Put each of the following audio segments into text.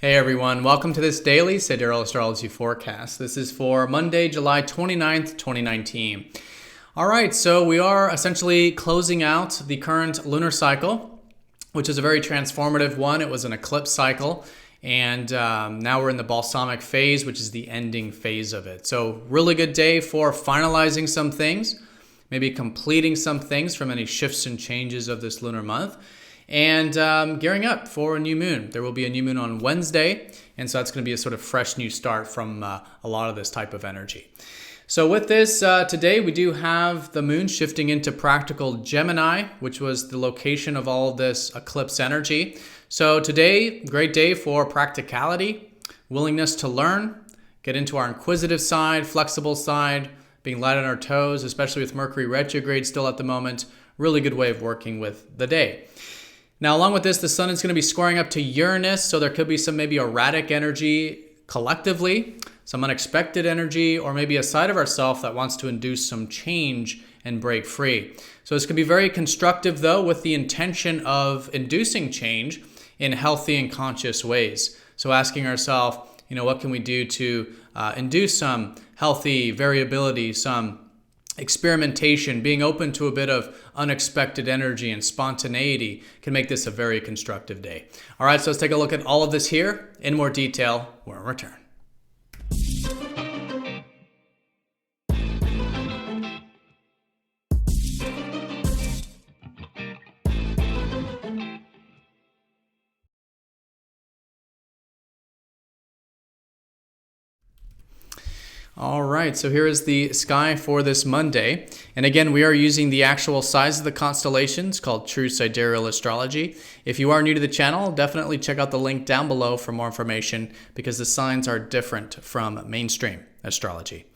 Hey everyone, welcome to this daily Sidereal Astrology forecast. This is for Monday, July 29th, 2019. All right, so we are essentially closing out the current lunar cycle, which is a very transformative one. It was an eclipse cycle, and now we're in the balsamic phase, which is the ending phase of it. So really good day for finalizing some things, maybe completing some things from any shifts and changes of this lunar month. And gearing up for a new moon. There will be a new moon on Wednesday, and so that's going to be a sort of fresh new start from a lot of this type of energy. So with this, today we do have the moon shifting into practical Gemini, which was the location of all of this eclipse energy. So today, great day for practicality, willingness to learn, get into our inquisitive side, flexible side, being light on our toes, especially with Mercury retrograde still at the moment. Really good way of working with the day. Now, along with this, the sun is going to be squaring up to Uranus, so there could be some maybe erratic energy collectively, some unexpected energy, or maybe a side of ourselves that wants to induce some change and break free. So this can be very constructive, though, with the intention of inducing change in healthy and conscious ways. So asking ourselves, what can we do to induce some healthy variability, some experimentation, being open to a bit of unexpected energy and spontaneity can make this a very constructive day. All right, so let's take a look at all of this here in more detail when we return. All right, so here is the sky for this Monday. And again, we are using the actual size of the constellations called True Sidereal Astrology. If you are new to the channel, definitely check out the link down below for more information because the signs are different from mainstream astrology.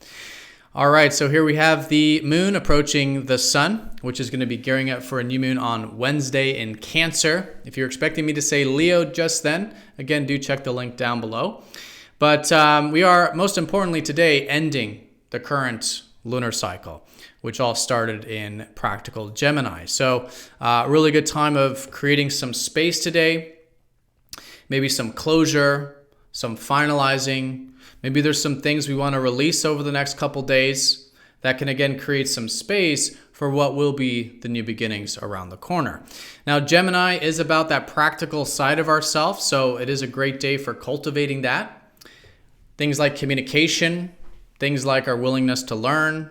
All right, so here we have the moon approaching the sun, which is going to be gearing up for a new moon on Wednesday in Cancer. If you're expecting me to say Leo just then, again, do check the link down below. But we are, most importantly today, ending the current lunar cycle, which all started in practical Gemini. So a really good time of creating some space today, maybe some closure, some finalizing. Maybe there's some things we want to release over the next couple days that can, again, create some space for what will be the new beginnings around the corner. Now, Gemini is about that practical side of ourselves, so it is a great day for cultivating that. Things like communication, things like our willingness to learn,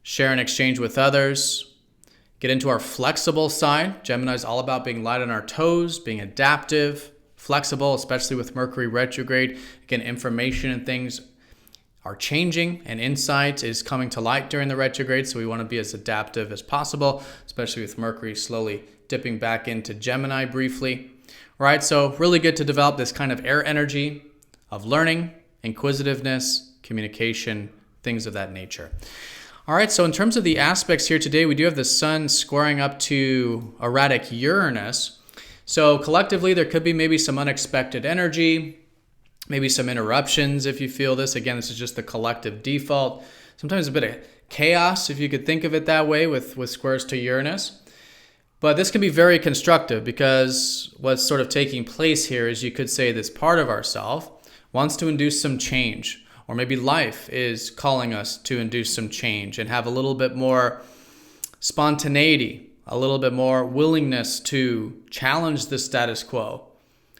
share and exchange with others, get into our flexible side. Gemini is all about being light on our toes, being adaptive, flexible, especially with Mercury retrograde. Again, information and things are changing and insight is coming to light during the retrograde, so we want to be as adaptive as possible, especially with Mercury slowly dipping back into Gemini briefly. All right, so really good to develop this kind of air energy of learning, inquisitiveness, communication, things of that nature. All right, so in terms of the aspects here today, we do have the sun squaring up to erratic Uranus. So collectively, there could be maybe some unexpected energy, maybe some interruptions if you feel this. Again, this is just the collective default. Sometimes a bit of chaos, if you could think of it that way, with squares to Uranus. But this can be very constructive because what's sort of taking place here is, you could say, this part of ourselves wants to induce some change, or maybe life is calling us to induce some change and have a little bit more spontaneity, a little bit more willingness to challenge the status quo,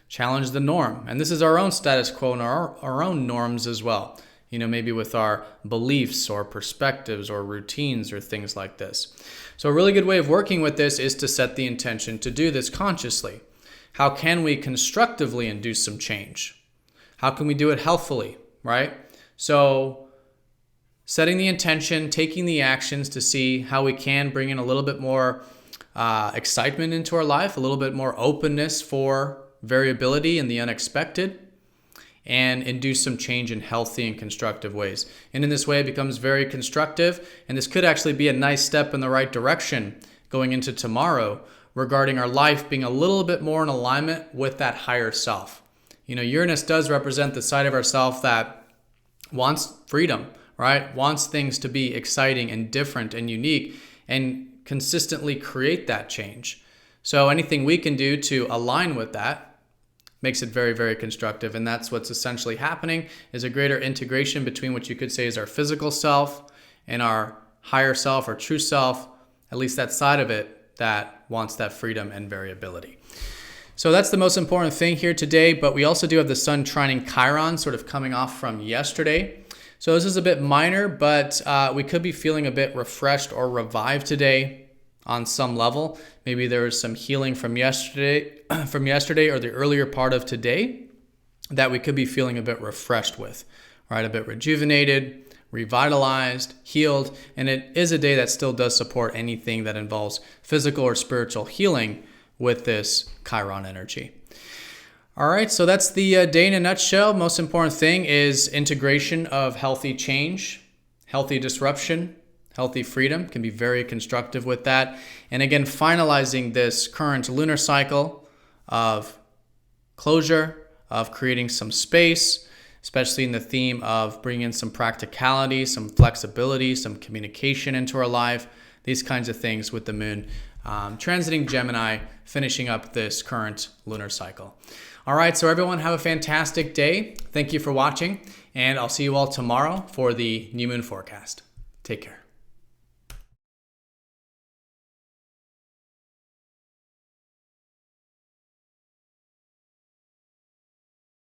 challenge the norm. And this is our own status quo and our own norms as well, maybe with our beliefs or perspectives or routines or things like this. So a really good way of working with this is to set the intention to do this consciously. How can we constructively induce some change? How can we do it healthfully, right? So setting the intention, taking the actions to see how we can bring in a little bit more excitement into our life, a little bit more openness for variability and the unexpected, and induce some change in healthy and constructive ways. And in this way, it becomes very constructive, and this could actually be a nice step in the right direction going into tomorrow regarding our life being a little bit more in alignment with that higher self. Uranus does represent the side of ourself that wants freedom, right? Wants things to be exciting and different and unique and consistently create that change. So anything we can do to align with that makes it very, very constructive. And that's what's essentially happening, is a greater integration between what you could say is our physical self and our higher self or true self, at least that side of it that wants that freedom and variability. So that's the most important thing here today, but we also do have the sun trining Chiron sort of coming off from yesterday. So this is a bit minor, but we could be feeling a bit refreshed or revived today on some level. Maybe there was some healing from yesterday or the earlier part of today that we could be feeling a bit refreshed with, right? A bit rejuvenated, revitalized, healed, and it is a day that still does support anything that involves physical or spiritual healing with this Chiron energy. All right, so that's the day in a nutshell. Most important thing is integration of healthy change, healthy disruption, healthy freedom can be very constructive with that. And again, finalizing this current lunar cycle of closure, of creating some space, especially in the theme of bringing in some practicality, some flexibility, some communication into our life, these kinds of things with the moon transiting Gemini, finishing up this current lunar cycle. All right, so everyone have a fantastic day. Thank you for watching, and I'll see you all tomorrow for the new moon forecast. Take care.